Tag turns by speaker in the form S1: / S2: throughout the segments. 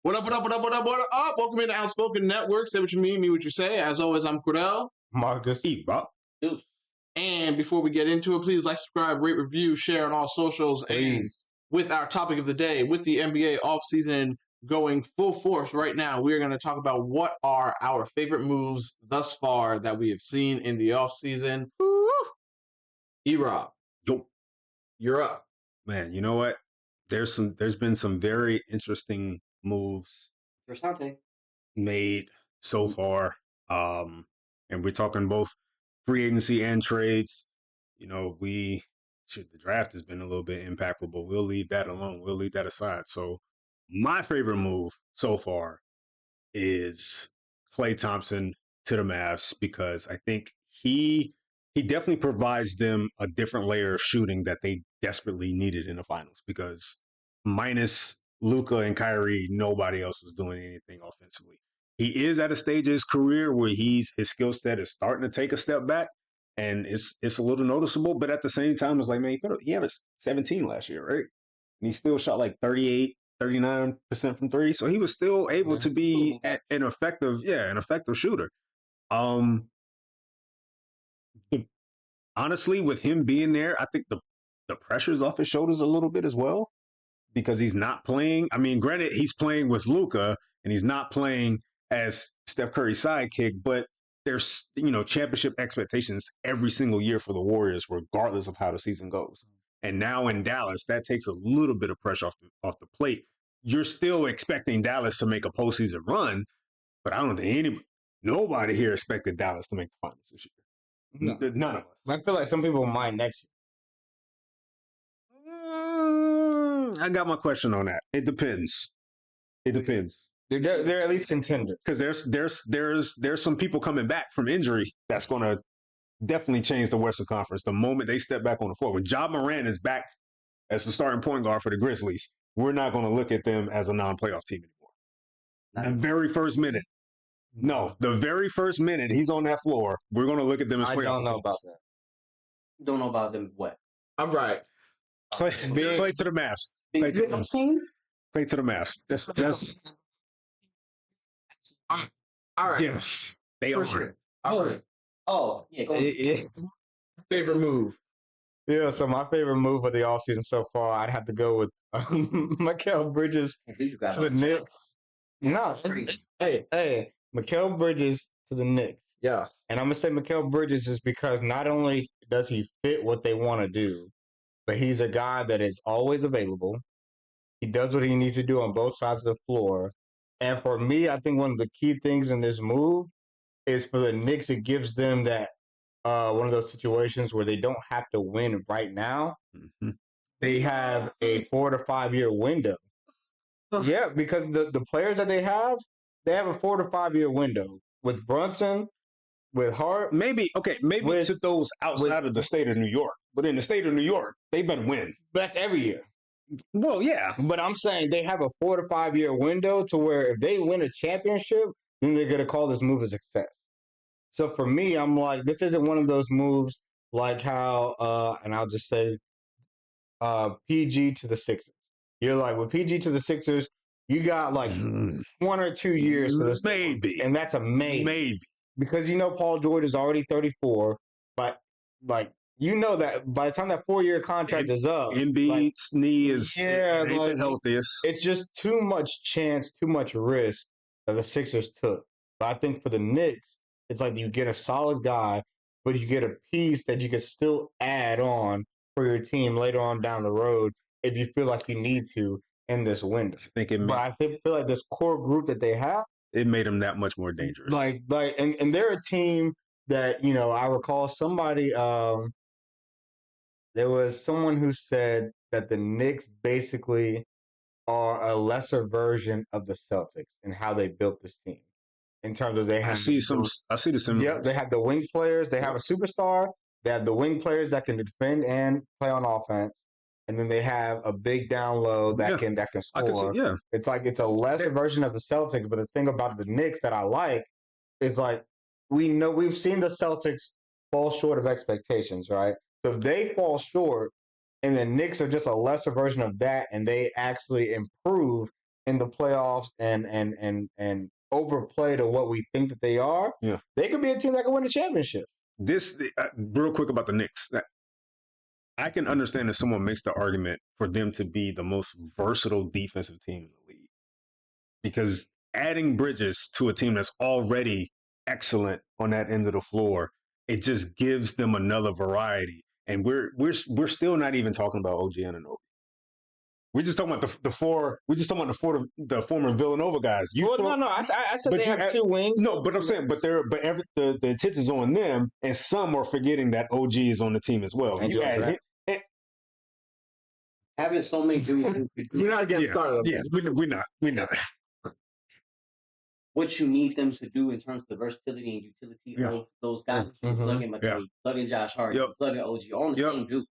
S1: What up, what up, what up, what up, what up? Welcome into OutSpoken Network. Say what you mean what you say. As always, I'm Cordell.
S2: Marqus.
S3: Deuce.
S1: And before we get into it, please like, subscribe, rate, review, share on all socials.
S2: Please.
S1: And with our topic of the day, with the NBA offseason going full force right now, we're going to talk about what are our favorite moves thus far that we have seen in the offseason. E-Rob, you're up.
S2: Man, you know what? There's been some very interesting moves made so far. And we're talking both free agency and trades. You know, the draft has been a little bit impactful, but we'll leave that alone. We'll leave that aside. So my favorite move so far is Klay Thompson to the Mavs, because I think he definitely provides them a different layer of shooting that they desperately needed in the finals, because minus Luka and Kyrie, nobody else was doing anything offensively. He is at a stage of his career where his skill set is starting to take a step back, and it's a little noticeable, but at the same time, it's like, man, he had 17 last year, right? And he still shot like 39% from three. So he was still able to be an effective shooter. Honestly, with him being there, I think the pressure's off his shoulders a little bit as well, because he's not playing. I mean, granted, he's playing with Luka and he's not playing as Steph Curry's sidekick, but there's, championship expectations every single year for the Warriors, regardless of how the season goes. And now in Dallas, that takes a little bit of pressure off the plate. You're still expecting Dallas to make a postseason run, but I don't think nobody here expected Dallas to make the finals this year.
S3: No.
S2: None of us.
S3: I feel like some people might next
S2: year. I got my question on that. It depends.
S3: They're at least contenders,
S2: because there's some people coming back from injury that's going to definitely change the Western Conference the moment they step back on the floor. When Ja Morant is back as the starting point guard for the Grizzlies, we're not going to look at them as a non-playoff team anymore. The very first minute he's on that floor, we're going to look at them as playoff teams.
S3: I don't know about that.
S4: Don't know about them what?
S1: I'm right.
S2: Play to the Mavs. Play to the Mavs. That's
S1: all right.
S2: Yes, they are.
S1: Sure.
S4: Yeah.
S1: Favorite move?
S3: Yeah, so my favorite move of the offseason so far, I'd have to go with Mikal Bridges to the Knicks. No, hey, Mikal Bridges to the Knicks.
S1: Yes.
S3: And I'm going to say Mikal Bridges is because not only does he fit what they want to do, but he's a guy that is always available. He does what he needs to do on both sides of the floor. And for me, I think one of the key things in this move is for the Knicks, it gives them that one of those situations where they don't have to win right now.
S2: Mm-hmm.
S3: They have a 4 to 5 year window. Yeah, because the players that they have a 4 to 5 year window with Brunson, with Hart.
S2: Maybe to those outside of the state of New York. But in the state of New York, they better win.
S3: But that's every year.
S2: Well, yeah.
S3: But I'm saying they have a 4 to 5 year window to where if they win a championship, then they're going to call this move a success. So for me, I'm like, this isn't one of those moves like how, and I'll just say PG to the Sixers. You're like, with PG to the Sixers, you got like 1 or 2 years for this.
S2: Maybe.
S3: And that's a maybe.
S2: Maybe.
S3: Because Paul George is already 34, but like, that by the time that 4-year contract is up,
S2: Embiid's knee is the healthiest.
S3: It's just too much chance, too much risk that the Sixers took. But I think for the Knicks, it's like you get a solid guy, but you get a piece that you can still add on for your team later on down the road if you feel like you need to in this window. I feel like this core group that they have,
S2: it made them that much more dangerous.
S3: And they're a team that, I recall somebody, there was someone who said that the Knicks basically are a lesser version of the Celtics in how they built this team. In terms of I see the similarities. Yep, they have the wing players. They have a superstar. They have the wing players that can defend and play on offense. And then they have a big down low that can score. It's like it's a lesser version of the Celtics. But the thing about the Knicks that I like is like we've seen the Celtics fall short of expectations, right? So if they fall short, and the Knicks are just a lesser version of that, and they actually improve in the playoffs and overplay to what we think that they are, they could be a team that can win the championship.
S2: Real quick about the Knicks. I can understand if someone makes the argument for them to be the most versatile defensive team in the league. Because adding Bridges to a team that's already excellent on that end of the floor, it just gives them another variety. And we're still not even talking about OG Anunoby. We're just talking about the four. We're just talking about the former Villanova guys.
S3: I said they have 2 wings.
S2: No, but I'm saying, the attention's on them, and some are forgetting that OG is on the team as well.
S3: And
S2: you add
S4: having so many dudes.
S1: You're not getting started.
S2: Yeah, we're not.
S4: What you need them to do in terms of the versatility and utility of those guys. Plug in McKay, plug in Josh Hart, plug in OG, all the same dude.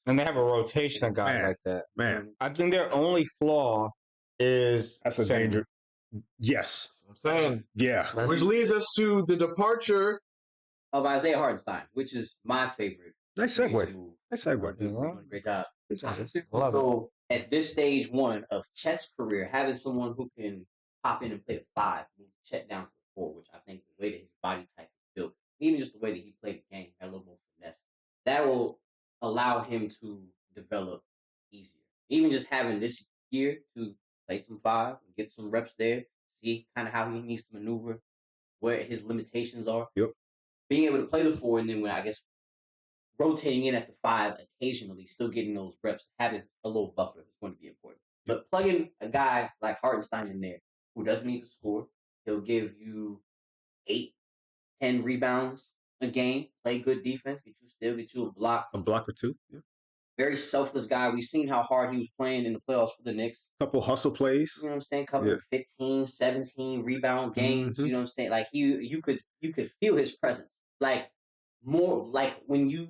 S3: And they have a rotation of guys like that.
S2: Man,
S3: I think their only flaw is
S2: that's a danger. Yes,
S1: I'm saying.
S2: Yeah,
S1: which leads us to the departure
S4: of Isaiah Hartenstein, which is my favorite.
S2: Nice segue.
S4: Great job.
S3: Love
S4: so at this stage 1 of Chet's career, having someone who can pop in and play the 5, move Chet down to the 4, which I think the way that his body type is built, even just the way that he played the game, had a little more finesse, that will allow him to develop easier. Even just having this year to play some 5 and get some reps there, see kind of how he needs to maneuver, where his limitations are. Being able to play the 4, and then when I guess rotating in at the 5 occasionally, still getting those reps, having a little buffer is going to be important. But plugging a guy like Hartenstein in there who doesn't need to score, he'll give you 8, 10 rebounds a game, play good defense, get you a block.
S2: A block or 2. Yeah.
S4: Very selfless guy. We've seen how hard he was playing in the playoffs for the Knicks.
S2: Couple hustle plays.
S4: You know what I'm saying? Couple 15, 17 rebound games. You know what I'm saying? Like you could feel his presence. Like more like when you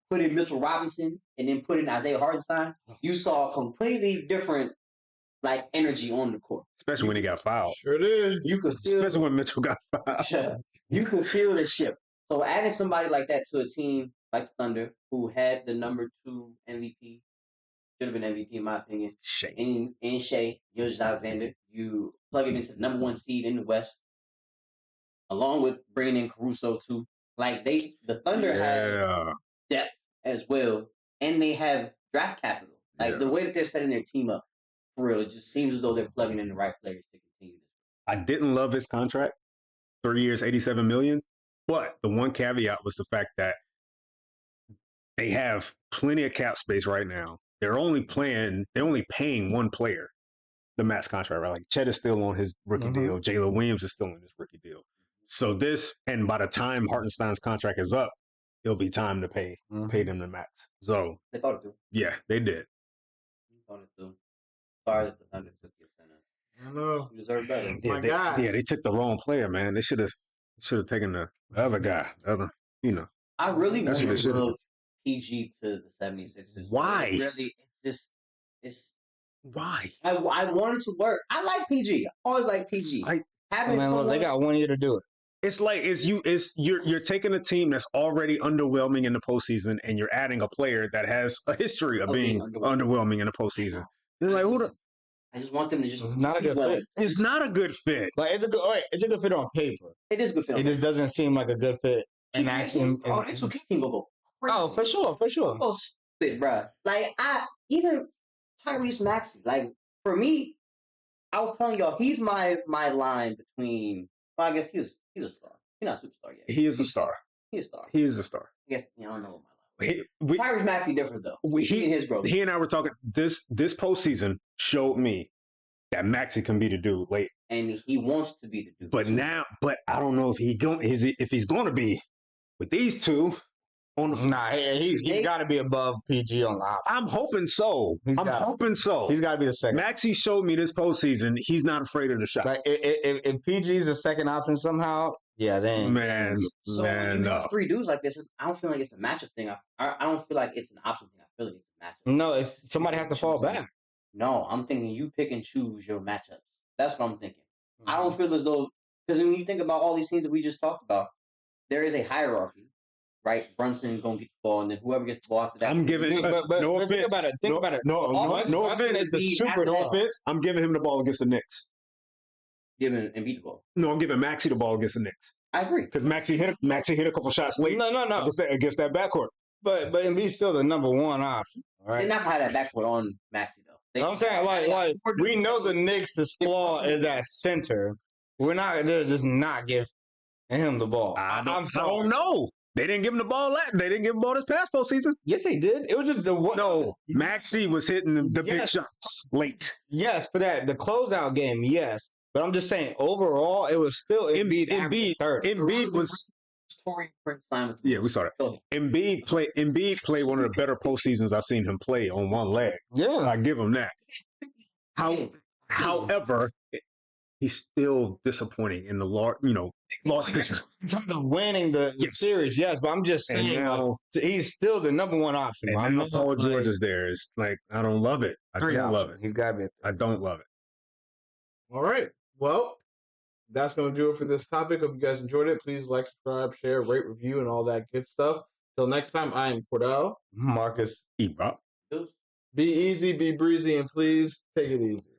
S4: put in Mitchell Robinson and then put in Isaiah Hartenstein, you saw completely different energy on the court.
S2: Especially when he got fouled.
S1: Sure did.
S4: You could feel,
S2: especially when Mitchell got fouled.
S4: You could feel the shift. So adding somebody like that to a team like the Thunder, who had the number 2 MVP, should have been MVP in my opinion, in Shea, Gilgeous-Alexander, you plug it into the number 1 seed in the West, along with bringing in Caruso too. The Thunder have depth as well, and they have draft capital. The way that they're setting their team up, for real, it just seems as though they're plugging in the right players to continue this.
S2: I didn't love his contract, 3 years, $87 million. But the one caveat was the fact that they have plenty of cap space right now. They're only paying 1 player the max contract, right? Like Chet is still on his rookie deal. Jalen Williams is still on his rookie deal. So and by the time Hartenstein's contract is up, it'll be time to pay them the max. So
S4: they thought it through.
S2: Yeah, they did.
S4: They thought it through. Sorry that the Thunder took the offender.
S1: I know.
S4: You deserve better.
S2: They took the wrong player, man. They should have taken the other guy.
S4: I really want to love PG to the 76ers.
S2: Why?
S4: Really, it's
S2: why?
S4: I want it to work. I like PG. I always like PG.
S3: They got 1 year to do it.
S2: It's like you're taking a team that's already underwhelming in the postseason, and you're adding a player that has a history of being underwhelming in the postseason. They're like,
S4: I just want them to just.
S3: It's not a good fit.
S2: It's not a good fit.
S3: It's a good fit on paper.
S4: It is a good fit.
S3: It just doesn't seem like a good fit in action.
S4: It's okay. Team will go crazy.
S3: Oh, for sure.
S4: Oh, stupid, bro. Even Tyrese Maxey. For me, I was telling y'all, he's my line between. Well, I guess he's a star. He's not a superstar yet.
S2: He is a star.
S4: He's a star.
S2: He is a star.
S4: I guess I don't know my line. Tyrese Maxey different though.
S2: He
S4: and his growth.
S2: He and I were talking. This postseason showed me that Maxey can be the dude late,
S4: and he wants to be the dude.
S2: But I don't know if he's going to be with these two.
S3: He's got to be above PG on the option.
S2: I'm hoping so. Hoping so.
S3: He's got to be the second.
S2: Maxey showed me this postseason he's not afraid of the shot.
S3: If PG's a second option somehow, then
S2: man,
S4: no. 3 dudes like this, I don't feel like it's a matchup thing. I don't feel like it's an option thing. I feel like it's a matchup.
S3: No, somebody has to fall back.
S4: No, I'm thinking you pick and choose your matchups. That's what I'm thinking. I don't feel as though, because when you think about all these things that we just talked about, there is a hierarchy. right? Brunson gonna get the ball, and then whoever gets the ball after that.
S2: I'm giving.
S3: But
S2: no offense.
S3: think about it. Think about it.
S2: No offense.
S3: Is the super.
S2: No offense. I'm giving him the ball against the Knicks.
S4: Giving Embiid the ball.
S2: No, I'm giving Maxey the ball against the Knicks.
S4: I agree.
S2: Because Maxey hit a couple shots late.
S3: No.
S2: Against that backcourt.
S3: But Embiid's still the number one option. All right.
S4: They're not gonna have that backcourt on Maxey though.
S3: I'm saying like we know the Knicks' flaw is at center. We're not just not give him the ball.
S2: I don't know. They didn't give him the ball. They didn't give him the ball this past postseason.
S3: Yes, they did. It was just the one.
S2: No, Maxey was hitting the big shots late.
S3: Yes, for the closeout game. Yes, but I'm just saying overall, it was still Embiid third.
S2: Embiid was. Yeah, we saw that. Embiid played one of the better postseasons I've seen him play on one leg.
S3: Yeah,
S2: I give him that. However, he's still disappointing in the loss.
S3: Winning the series, yes, but I'm just saying he's still the number one option.
S2: And now Paul George is there. It's like I don't love it. I don't love it.
S3: He's got to be.
S2: I don't love it.
S1: All right. Well, that's going to do it for this topic. Hope you guys enjoyed it. Please like, subscribe, share, rate, review, and all that good stuff. Till next time, I am Cordell.
S3: Marqus.
S2: Be
S1: easy, be breezy, and please take it easy.